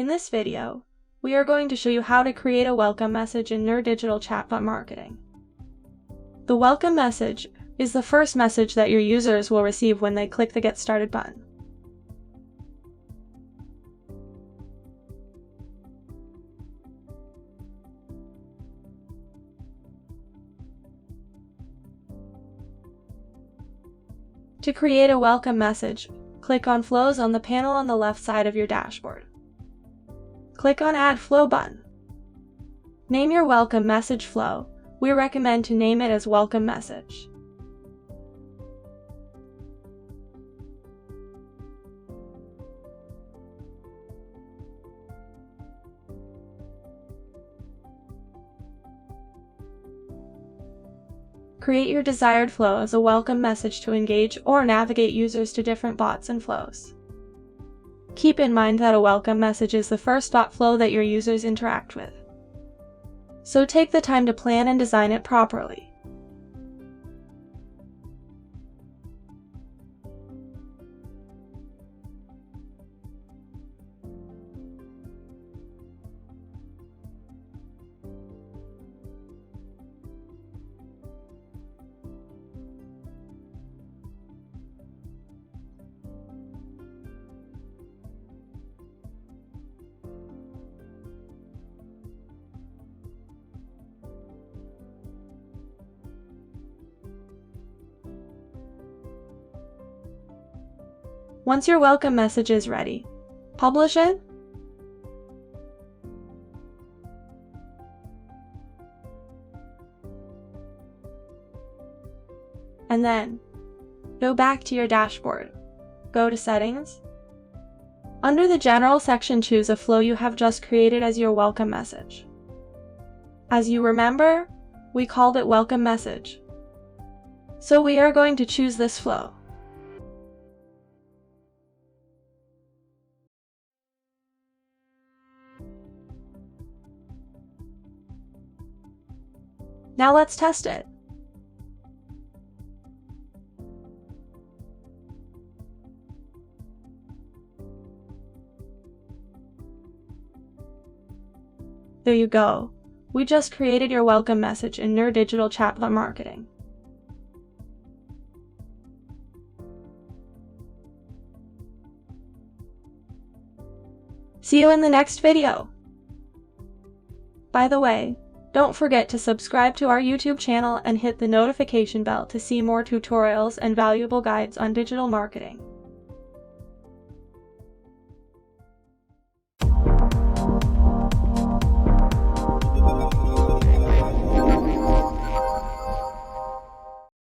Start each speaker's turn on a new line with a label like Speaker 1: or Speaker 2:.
Speaker 1: In this video, we are going to show you how to create a welcome message in nerDigital Chatbot Marketing. The welcome message is the first message that your users will receive when they click the Get Started button. To create a welcome message, click on Flows on the panel on the left side of your dashboard. Click on Add Flow button. Name your welcome message flow. We recommend to name it as Welcome Message. Create your desired flow as a welcome message to engage or navigate users to different bots and flows. Keep in mind that a welcome message is the first bot flow that your users interact with. So take the time to plan and design it properly. Once your welcome message is ready, publish it. And then, go back to your dashboard. Go to Settings. Under the General section, choose a flow you have just created as your welcome message. As you remember, we called it Welcome Message. So we are going to choose this flow. Now let's test it. There you go. We just created your welcome message in nerDigital Chatbot Marketing. See you in the next video. By the way, don't forget to subscribe to our YouTube channel and hit the notification bell to see more tutorials and valuable guides on digital marketing.